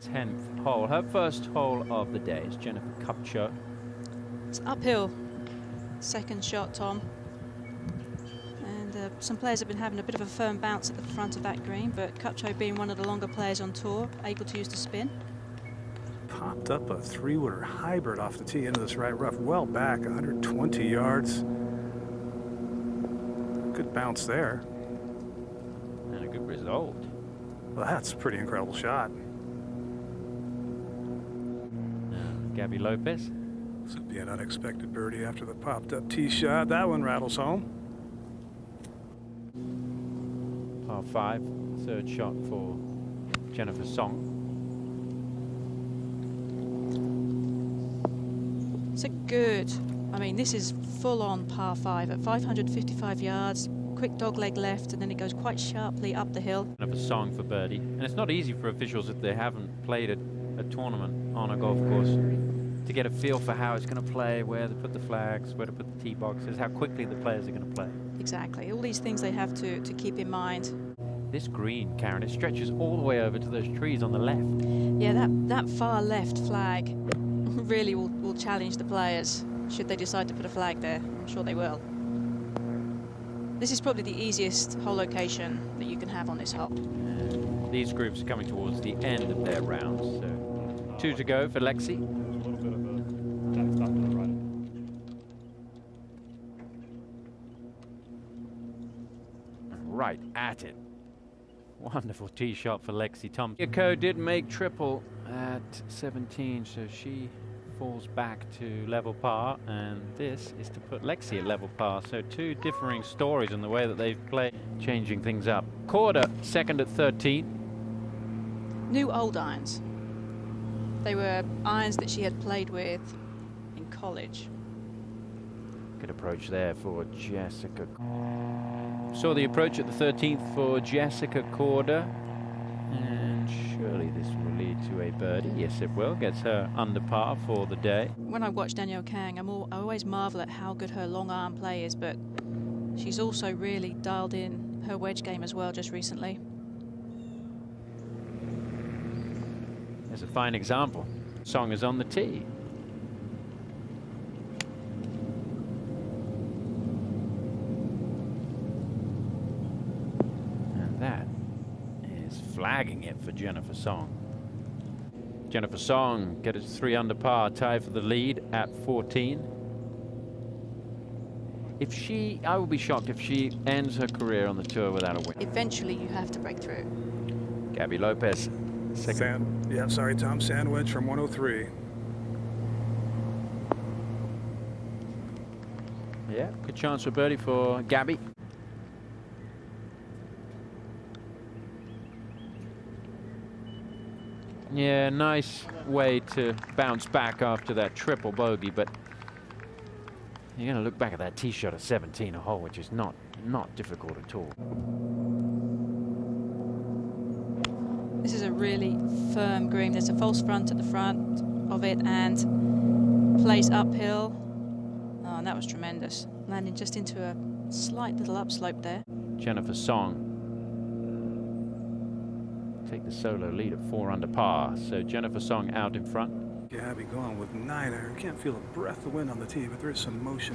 10th hole, her first hole of the day. It's Jennifer Kupcho. It's uphill. Second shot, Tom. And some players have been having a bit of a firm bounce at the front of that green, but Kupcho, being one of the longer players on tour, able to use the spin. Popped up a three-wooder hybrid off the tee into this right rough, well back, 120 yards. Good bounce there. And a good result. Well, that's a pretty incredible shot. Gaby Lopez. This would be an unexpected birdie after the popped up tee shot. That one rattles home. Par 5, third shot for Jennifer Song. It's a good, I mean, this is full on par 5 at 555 yards. Quick dog leg left, and then it goes quite sharply up the hill. Of a song for birdie. And it's not easy for officials if they haven't played a tournament on a golf course to get a feel for how it's going to play, where to put the flags, where to put the tee boxes, how quickly the players are going to play. Exactly. All these things they have to keep in mind. This green, Karen, it stretches all the way over to those trees on the left. Yeah, that far left flag really will challenge the players should they decide to put a flag there. I'm sure they will. This is probably the easiest hole location that you can have on this hole. These groups are coming towards the end of their rounds, so 2 to go for Lexi. Right at it. Wonderful tee shot for Lexi Thompson. Yoko did make triple at 17, so she falls back to level par, and this is to put Lexi at level par. So 2 differing stories in the way that they've played, changing things up. Corder, second at 13. New old irons. They were irons that she had played with in college. Good approach there for Jessica. Saw the approach at the 13th for Jessica Corder, and surely this will lead to a birdie. Yes, it will. Gets her under par for the day. When I watch Danielle Kang, I always marvel at how good her long iron play is, but she's also really dialed in her wedge game as well just recently. There's a fine example. Song is on the tee. And that is flagging it for Jennifer Song. Jennifer Song gets 3 under par, tied for the lead at 14. I will be shocked if she ends her career on the tour without a win. Eventually you have to break through. Gaby Lopez. Tom, sandwich from 103. Yeah, good chance for birdie for Gaby. Yeah, nice way to bounce back after that triple bogey, but you're going to look back at that tee shot at 17 a hole, which is not difficult at all. This is a really firm green. There's a false front at the front of it and plays uphill. Oh, and that was tremendous. Landing just into a slight little upslope there. Jennifer Song take the solo lead at 4 under par. So Jennifer Song out in front. Gaby going with 9 iron. Can't feel a breath of wind on the tee, but there is some motion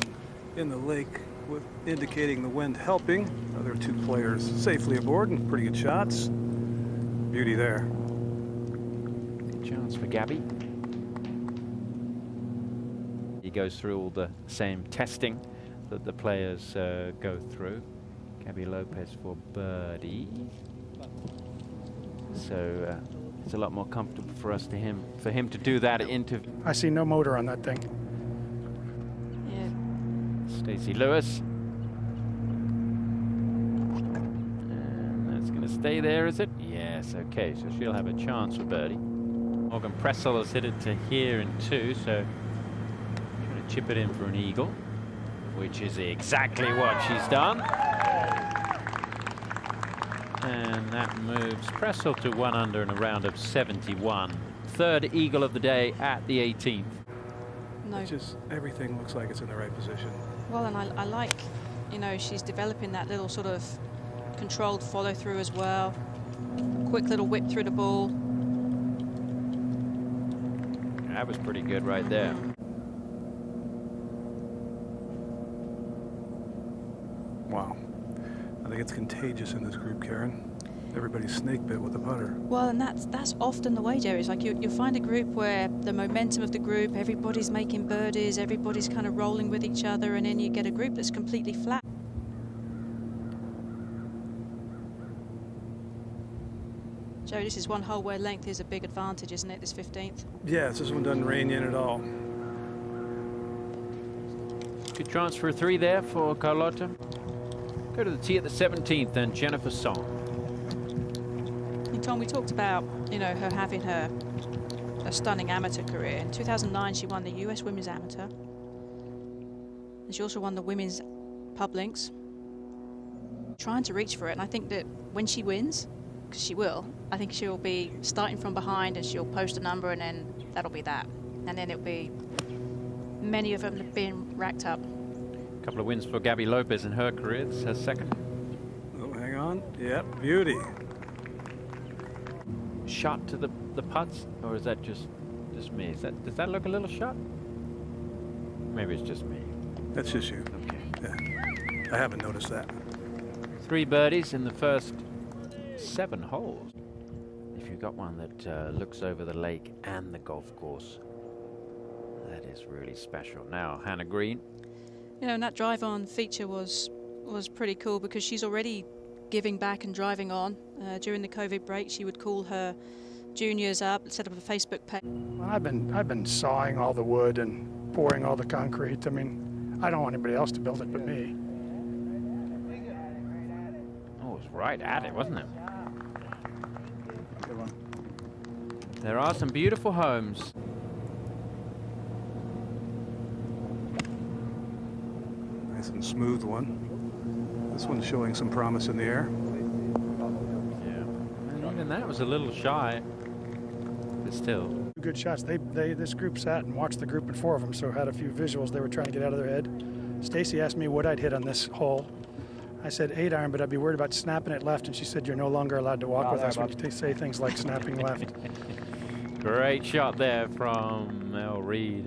in the lake with indicating the wind helping. Other 2 players safely aboard and pretty good shots. Beauty there. Good chance for Gaby. He goes through all the same testing that the players go through. Gaby Lopez for birdie. So it's a lot more comfortable for him to do that into. I see no motor on that thing. Yeah. Stacey Lewis. And that's going to stay there, is it? Yes, okay, so she'll have a chance for birdie. Morgan Pressel has hit it to here in 2, so trying to chip it in for an eagle, which is exactly what she's done. And that moves Pressel to 1 under in a round of 71. 3rd eagle of the day at the 18th. No. Just everything looks like it's in the right position. Well, and I like, you know, she's developing that little sort of controlled follow through as well. Quick little whip through the ball. That was pretty good right there. Wow. I think it's contagious in this group, Karen. Everybody's snake bit with the putter. Well, and that's often the way, Jerry. It's like you'll find a group where the momentum of the group, everybody's making birdies, everybody's kind of rolling with each other, and then you get a group that's completely flat. Jerry, this is one hole where length is a big advantage, isn't it, this 15th? Yes, this one doesn't rain in at all. Good chance for a 3 there for Carlotta. Go to the tee at the 17th, and Jennifer Song. And Tom, we talked about, you know, her having a stunning amateur career. In 2009, she won the US Women's Amateur. And she also won the Women's Pub Links. Trying to reach for it, and I think that when she wins, because she will, I think she'll be starting from behind and she'll post a number, and then that'll be that. And then it'll be many of them being racked up. A couple of wins for Gaby Lopez in her career. This is her second. Oh, hang on. Yep, beauty. Shot to the putts, or is that just me? Does that look a little shot? Maybe it's just me. That's just you. Okay. Yeah. I haven't noticed that. 3 birdies in the first 7 holes. If you've got one that looks over the lake and the golf course, that is really special. Now, Hannah Green. You know, and that drive on feature was pretty cool because she's already giving back and driving on. During the COVID break, she would call her juniors up, set up a Facebook page. Well, I've been sawing all the wood and pouring all the concrete. I mean, I don't want anybody else to build it but me. Oh, it was right at it, wasn't it? Good one. There are some beautiful homes. Nice and smooth one. This one's showing some promise in the air. Yeah. And even that was a little shy, but still. Good shots. This group sat and watched the group and 4 of them, so had a few visuals they were trying to get out of their head. Stacy asked me what I'd hit on this hole. I said 8 iron, but I'd be worried about snapping it left, and she said, you're no longer allowed to walk with us when you say things like snapping left. Great shot there from Mel Reed.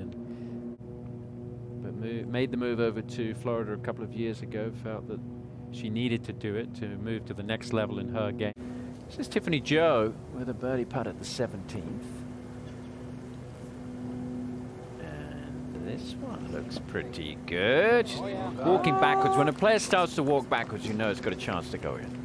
But made the move over to Florida a couple of years ago, felt that she needed to do it to move to the next level in her game. This is Tiffany Joe with a birdie putt at the 17th. And this one looks pretty good. She's walking backwards. When a player starts to walk backwards, you know it's got a chance to go in.